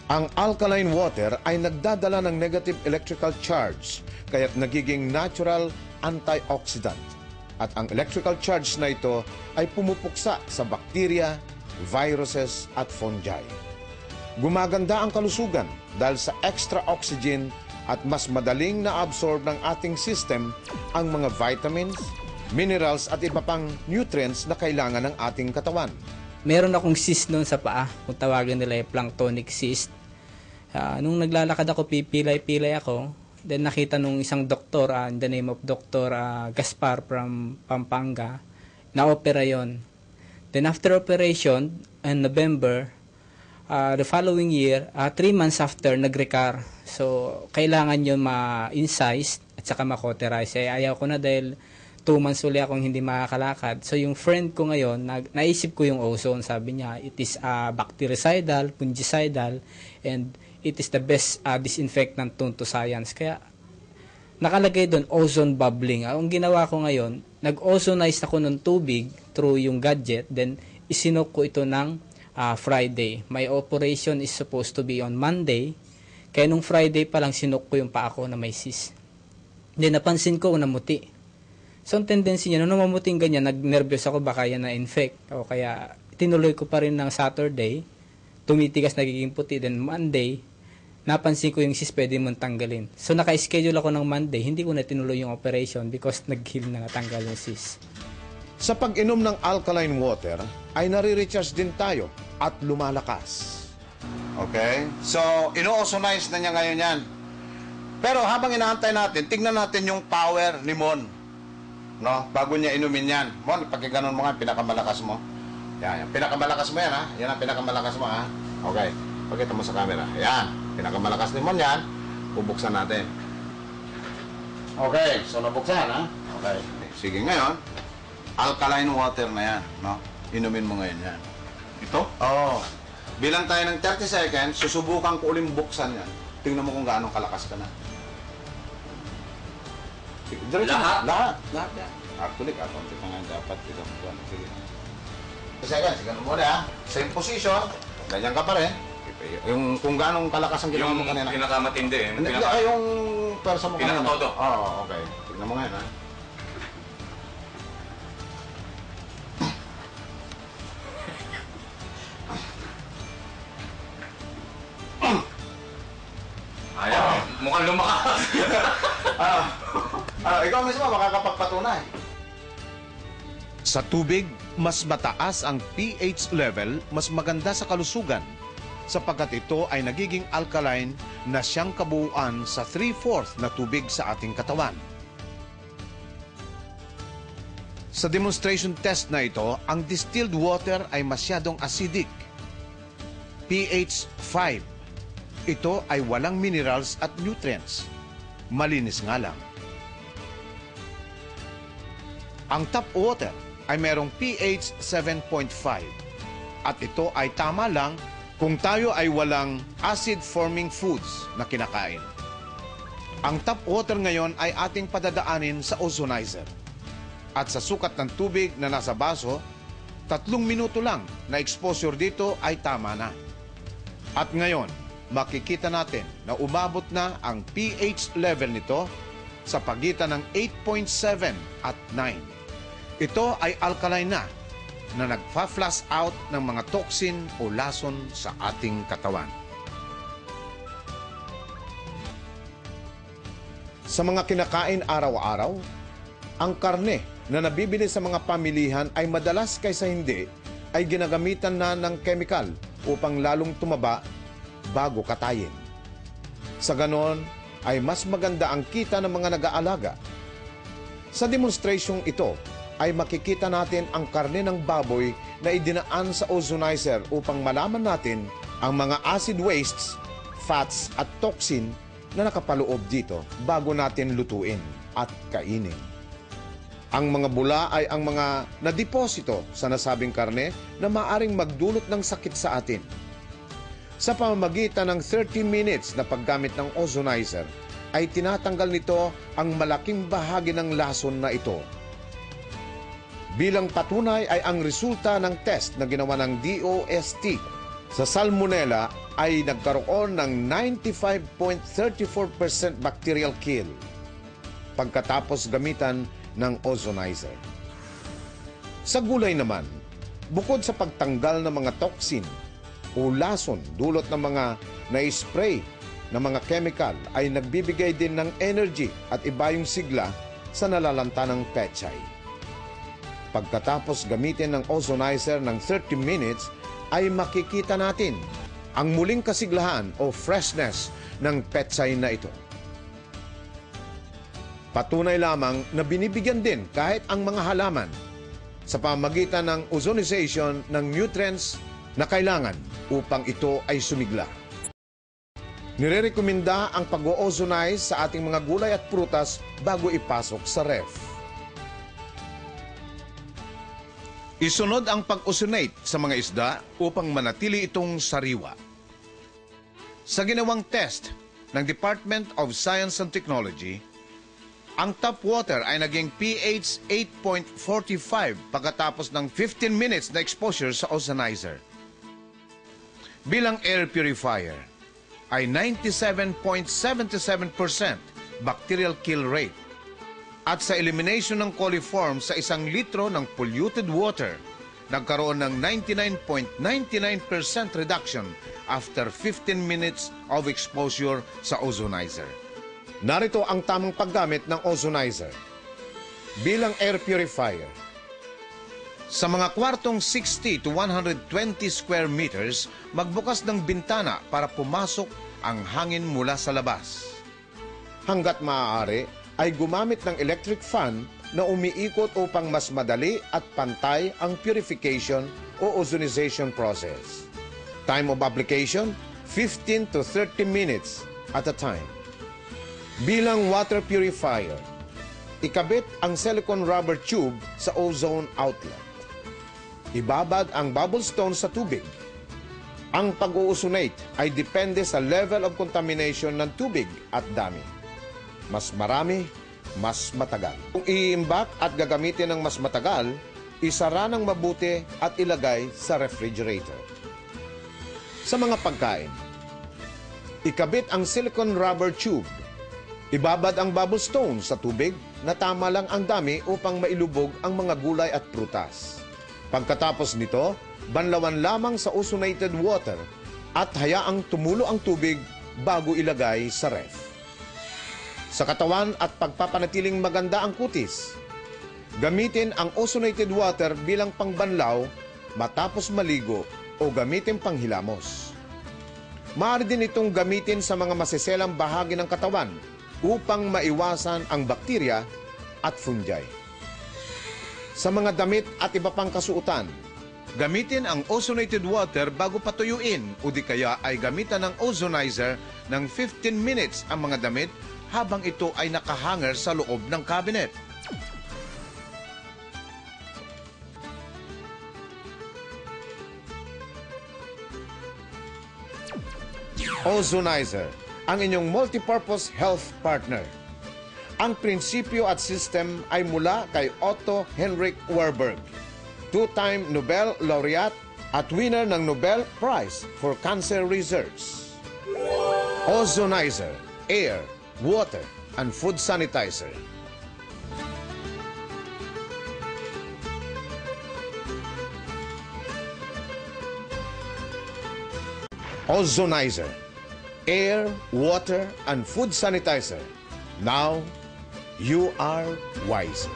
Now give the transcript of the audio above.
Ang alkaline water ay nagdadala ng negative electrical charge, kaya't nagiging natural antioxidant. At ang electrical charge na ito ay pumupuksa sa bakterya, viruses at fungi. Gumaganda ang kalusugan dahil sa extra oxygen at mas madaling na-absorb ng ating system ang mga vitamins, minerals at iba pang nutrients na kailangan ng ating katawan. Meron akong cyst noon sa paa, kung tawagin nila ay planktonic cyst. Nung naglalakad ako, pipilay-pilay ako. Then nakita nung isang doktor, in the name of Dr. Gaspar from Pampanga, na-opera yon. Then after operation, in November, the following year, 3 months after, nag-recur. So, kailangan yun ma-incise at saka ma-cauterize. Ayaw ko na dahil 2 months uli akong hindi makakalakad. So, yung friend ko ngayon, naisip ko yung ozone. Sabi niya, it is bactericidal, fungicidal, and it is the best disinfectant known to science. Kaya, nakalagay doon, ozone bubbling. Ang ginawa ko ngayon, nag-ozonize ako ng tubig through yung gadget, then isinok ko ito ng Friday. My operation is supposed to be on Monday. Kaya nung Friday pa lang, sinok ko yung paa ko na may cyst. Then, napansin ko, namuti. So, ang tendency niya, nung mamuting ganyan, nag-nervous ako, baka yan na-infect. O kaya, tinuloy ko pa rin ng Saturday, tumitigas, nagiging puti. Then, Monday, napansin ko yung cyst, pwede mong tanggalin. So, naka-schedule ako ng Monday, hindi ko na tinuloy yung operation because nag-heal na natanggal yung cyst. Sa pag-inom ng alkaline water, ay nare-recharge din tayo at lumalakas. Okay? So, ino-ozonize na niya ngayon yan. Pero habang inaantay natin, tignan natin yung power ni Mon. No? Bago niya inumin yan. Mon, pagkaganon mo nga, pinakamalakas mo. Yan. Pinakamalakas mo yan, ha? Yan ang pinakamalakas mo, ha? Okay. Pakita mo sa camera. Yan. Pinakamalakas ni Mon yan. Bubuksan natin. Okay. So, nabuksan, ha? Okay. Sige, ngayon, alkaline water na yan, no? Inumin mo ngayon yan. Ito? Oo. Bilang tayo ng 30 seconds, susubukan ko uling buksan yan. Tingnan mo kung gaano kalakas ka na. Lahat? Lahat yan. Actually, kakunti pa nga dapat. Sige. Seconds, ganun muna, ha? Same position. Ganyan ka pa rin. Yung kung gaano kalakas ang ginawa mo kanina. Yung pinakamatindi, eh. Yung persa mo kanina. Pinakatodo. Oo, okay. Tingnan mo ngayon, ha? Ayaw. Mukhang lumakas. Ikaw mismo makakapagpatunay. Sa tubig, mas mataas ang pH level, mas maganda sa kalusugan, sapagkat ito ay nagiging alkaline na siyang kabuuan sa 3/4 na tubig sa ating katawan. Sa demonstration test na ito, ang distilled water ay masyadong acidic. pH 5. Ito ay walang minerals at nutrients. Malinis nga lang. Ang tap water ay merong pH 7.5 at ito ay tama lang kung tayo ay walang acid-forming foods na kinakain. Ang tap water ngayon ay ating padadaanin sa ozonizer. At sa sukat ng tubig na nasa baso, 3 minuto lang na exposure dito ay tama na. At ngayon, makikita natin na umabot na ang pH level nito sa pagitan ng 8.7 at 9. Ito ay alkaline na nagfa-flush out ng mga toxin o lason sa ating katawan. Sa mga kinakain araw-araw, ang karne na nabibili sa mga pamilihan ay madalas kaysa hindi ay ginagamitan na ng chemical upang lalong tumaba bago katayin. Sa ganon ay mas maganda ang kita ng mga nag-aalaga. Sa demonstrasyong ito ay makikita natin ang karne ng baboy na idinaan sa ozonizer upang malaman natin ang mga acid wastes, fats at toxin na nakapaloob dito bago natin lutuin at kainin. Ang mga bula ay ang mga nadeposito sa nasabing karne na maaring magdulot ng sakit sa atin. Sa pamamagitan ng 30 minutes na paggamit ng ozonizer, ay tinatanggal nito ang malaking bahagi ng lason na ito. Bilang patunay ay ang resulta ng test na ginawa ng DOST sa Salmonella ay nagkaroon ng 95.34% bacterial kill pagkatapos gamitan ng ozonizer. Sa gulay naman, bukod sa pagtanggal ng mga toxin o lason dulot ng mga na-spray na mga chemical ay nagbibigay din ng energy at iba yung sigla sa nalalanta ng pechay. Pagkatapos gamitin ng ozonizer ng 30 minutes ay makikita natin ang muling kasiglahan o freshness ng pechay na ito. Patunay lamang na binibigyan din kahit ang mga halaman sa pamagitan ng ozonization ng nutrients na kailangan upang ito ay sumigla. Nirerekomenda ang pag-o-ozonize sa ating mga gulay at prutas bago ipasok sa ref. Isunod ang pag-ozonate sa mga isda upang manatili itong sariwa. Sa ginawang test ng Department of Science and Technology, ang tap water ay naging pH 8.45 pagkatapos ng 15 minutes na exposure sa ozonizer. Bilang air purifier, ay 97.77% bacterial kill rate. At sa elimination ng coliform sa 1 litro ng polluted water, nagkaroon ng 99.99% reduction after 15 minutes of exposure sa ozonizer. Narito ang tamang paggamit ng ozonizer. Bilang air purifier, sa mga kwartong 60 to 120 square meters, magbukas ng bintana para pumasok ang hangin mula sa labas. Hanggat maaari, ay gumamit ng electric fan na umiikot upang mas madali at pantay ang purification o ozonization process. Time of application, 15 to 30 minutes at a time. Bilang water purifier, ikabit ang silicone rubber tube sa ozone outlet. Ibabad ang bubble stone sa tubig. Ang pag-o-ozonate ay depende sa level of contamination ng tubig at dami. Mas marami, mas matagal. Kung iimbak at gagamitin ng mas matagal, isara ng mabuti at ilagay sa refrigerator. Sa mga pagkain, ikabit ang silicone rubber tube. Ibabad ang bubble stone sa tubig na tama lang ang dami upang mailubog ang mga gulay at prutas. Pagkatapos nito, banlawan lamang sa ozonated water at hayaang tumulo ang tubig bago ilagay sa ref. Sa katawan at pagpapanatiling maganda ang kutis, gamitin ang ozonated water bilang pangbanlaw matapos maligo o gamitin panghilamos. Maaari din itong gamitin sa mga masiselang bahagi ng katawan upang maiwasan ang bakterya at fungi. Sa mga damit at iba pang kasuotan, gamitin ang ozonated water bago patuyuin o di kaya ay gamitan ng ozonizer ng 15 minutes ang mga damit habang ito ay nakahanger sa loob ng cabinet. Ozonizer, ang inyong multipurpose health partner. Ang prinsipyo at system ay mula kay Otto Henrik Warburg, 2-time Nobel laureate at winner ng Nobel Prize for Cancer Research. Ozonizer, air, water, and food sanitizer. Ozonizer, air, water, and food sanitizer. Now, you are wiser.